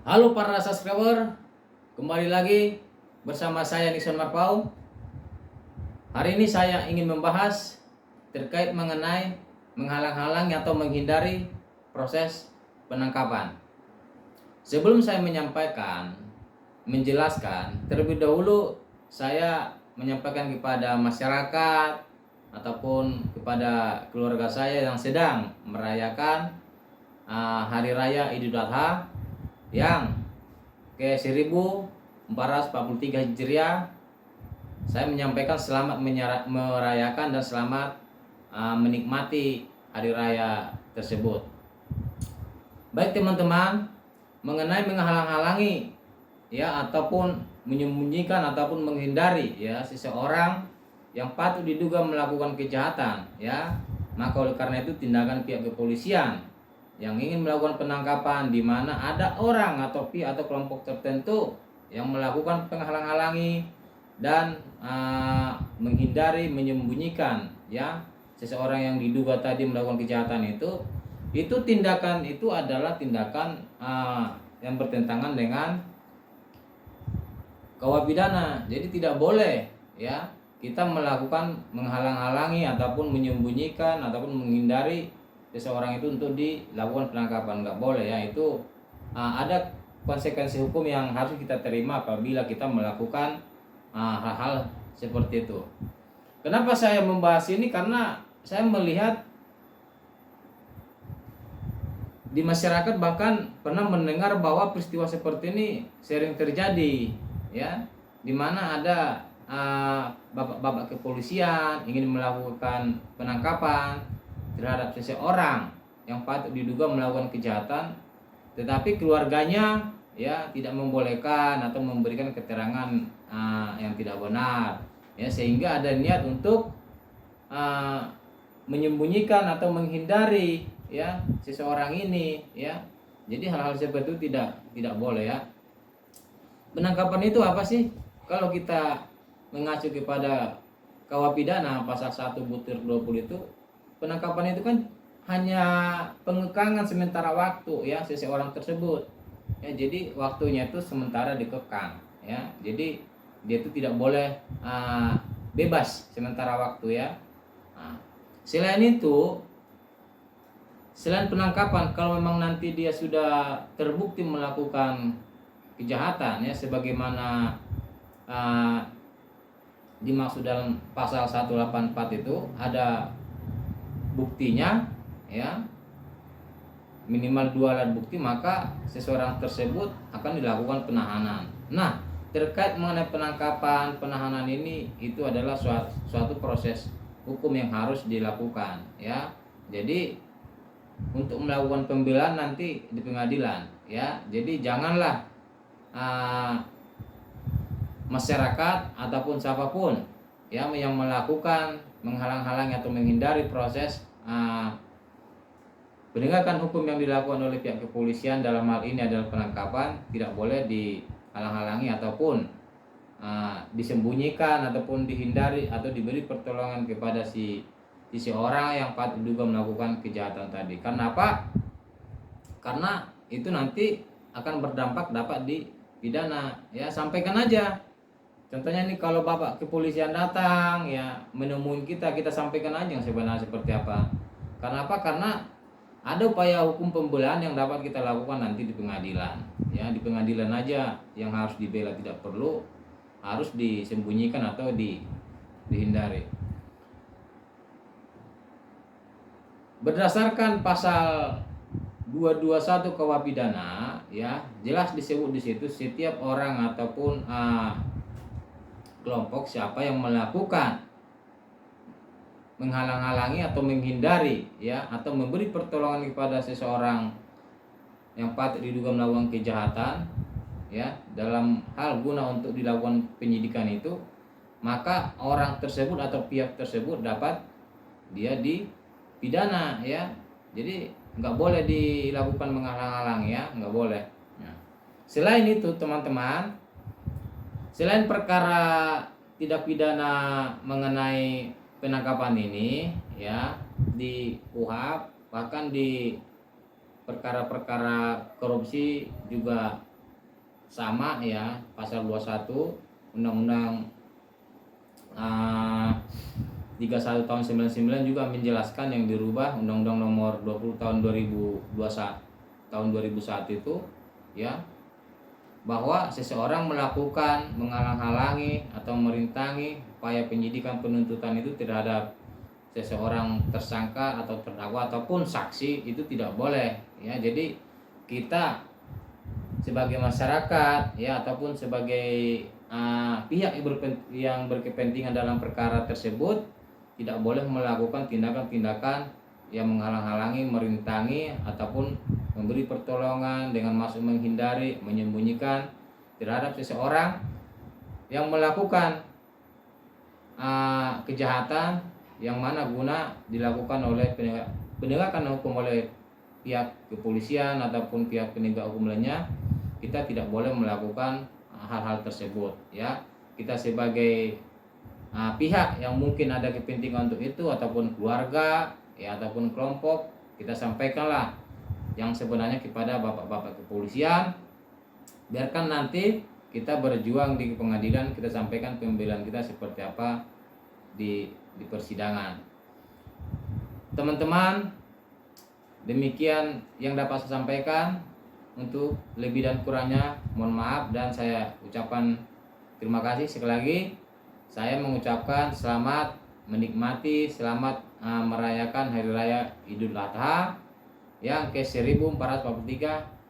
Halo para subscriber, kembali lagi bersama saya Nixon Marpau. Hari ini saya ingin membahas terkait mengenai menghalang-halangi atau menghindari proses penangkapan. Sebelum saya menjelaskan, terlebih dahulu saya menyampaikan kepada masyarakat ataupun kepada keluarga saya yang sedang merayakan Hari Raya Idul Adha yang ke 1443 Hijriah. Saya menyampaikan selamat merayakan dan selamat menikmati hari raya tersebut. Baik teman-teman, mengenai menghalang-halangi ya ataupun menyembunyikan ataupun menghindari ya seseorang yang patut diduga melakukan kejahatan ya, maka oleh karena itu tindakan pihak kepolisian yang ingin melakukan penangkapan di mana ada orang atau pihak atau kelompok tertentu yang melakukan penghalang-halangi dan menghindari, menyembunyikan ya seseorang yang diduga tadi melakukan kejahatan itu tindakan itu adalah tindakan yang bertentangan dengan KUH pidana. Jadi tidak boleh ya kita melakukan menghalang-halangi ataupun menyembunyikan ataupun menghindari seseorang itu untuk dilakukan penangkapan. Nggak boleh ya, itu ada konsekuensi hukum yang harus kita terima apabila kita melakukan hal-hal seperti itu. Kenapa saya membahas ini? Karena saya melihat di masyarakat bahkan pernah mendengar bahwa peristiwa seperti ini sering terjadi ya, di mana ada bapak-bapak kepolisian ingin melakukan penangkapan terhadap seseorang yang patut diduga melakukan kejahatan, tetapi keluarganya ya tidak membolehkan atau memberikan keterangan yang tidak benar ya, sehingga ada niat untuk menyembunyikan atau menghindari ya seseorang ini ya. Jadi hal-hal seperti itu tidak boleh ya. Penangkapan itu apa sih? Kalau kita mengacu kepada KUH pidana pasal 1 butir 20 itu, penangkapan itu kan hanya pengekangan sementara waktu ya seseorang tersebut. Ya, jadi waktunya itu sementara dikekang ya. Jadi dia itu tidak boleh bebas sementara waktu ya. Selain itu, selain penangkapan, kalau memang nanti dia sudah terbukti melakukan kejahatan ya sebagaimana dimaksud dalam pasal 184 itu, ada buktinya ya, minimal 2 alat bukti, maka seseorang tersebut akan dilakukan penahanan. Nah, terkait mengenai penangkapan, penahanan ini itu adalah suatu proses hukum yang harus dilakukan ya. Jadi untuk melakukan pembelaan nanti di pengadilan ya. Jadi janganlah masyarakat ataupun siapapun ya yang melakukan menghalang-halangi atau menghindari proses penegakan hukum yang dilakukan oleh pihak kepolisian, dalam hal ini adalah penangkapan, tidak boleh dihalang-halangi ataupun disembunyikan ataupun dihindari atau diberi pertolongan kepada si orang yang patut diduga melakukan kejahatan tadi. Karena apa? Karena itu nanti akan berdampak dapat dipidana ya. Sampaikan aja. Contohnya nih, kalau bapak kepolisian datang ya menemui kita sampaikan aja yang sebenarnya seperti apa. Karena apa? Karena ada upaya hukum pembelaan yang dapat kita lakukan nanti di pengadilan ya. Di pengadilan aja yang harus dibela, tidak perlu harus disembunyikan atau dihindari. Berdasarkan pasal 221 KUH pidana ya, jelas disebut di situ setiap orang ataupun kelompok siapa yang melakukan menghalang-halangi atau menghindari ya atau memberi pertolongan kepada seseorang yang patut diduga melakukan kejahatan ya dalam hal guna untuk dilakukan penyidikan itu, maka orang tersebut atau pihak tersebut dapat dia dipidana ya. Jadi nggak boleh dilakukan menghalang-halang ya, nggak boleh. Nah, selain itu teman-teman, selain perkara tidak pidana mengenai penangkapan ini ya di KUHP, bahkan di perkara-perkara korupsi juga sama ya, pasal 21 Undang-Undang 31 tahun 99 juga menjelaskan yang dirubah Undang-Undang nomor 20 tahun 2001 itu ya, bahwa seseorang melakukan menghalang-halangi atau merintangi upaya penyidikan penuntutan itu terhadap seseorang tersangka atau terdakwa ataupun saksi itu tidak boleh ya. Jadi kita sebagai masyarakat ya ataupun sebagai pihak yang berkepentingan dalam perkara tersebut tidak boleh melakukan tindakan-tindakan yang menghalang-halangi, merintangi ataupun memberi pertolongan dengan maksud menghindari, menyembunyikan terhadap seseorang yang melakukan kejahatan yang mana guna dilakukan oleh penegakan hukum oleh pihak kepolisian ataupun pihak penegak hukum lainnya. Kita tidak boleh melakukan hal-hal tersebut ya. Kita sebagai pihak yang mungkin ada kepentingan untuk itu ataupun keluarga ya ataupun kelompok, kita sampaikanlah yang sebenarnya kepada bapak-bapak kepolisian. Biarkan nanti kita berjuang di pengadilan, kita sampaikan pembelaan kita seperti apa di persidangan. Teman-teman, demikian yang dapat saya sampaikan. Untuk lebih dan kurangnya mohon maaf, dan saya ucapkan terima kasih sekali lagi. Saya mengucapkan selamat menikmati, selamat merayakan Hari Raya Idul Adha yang ke-1443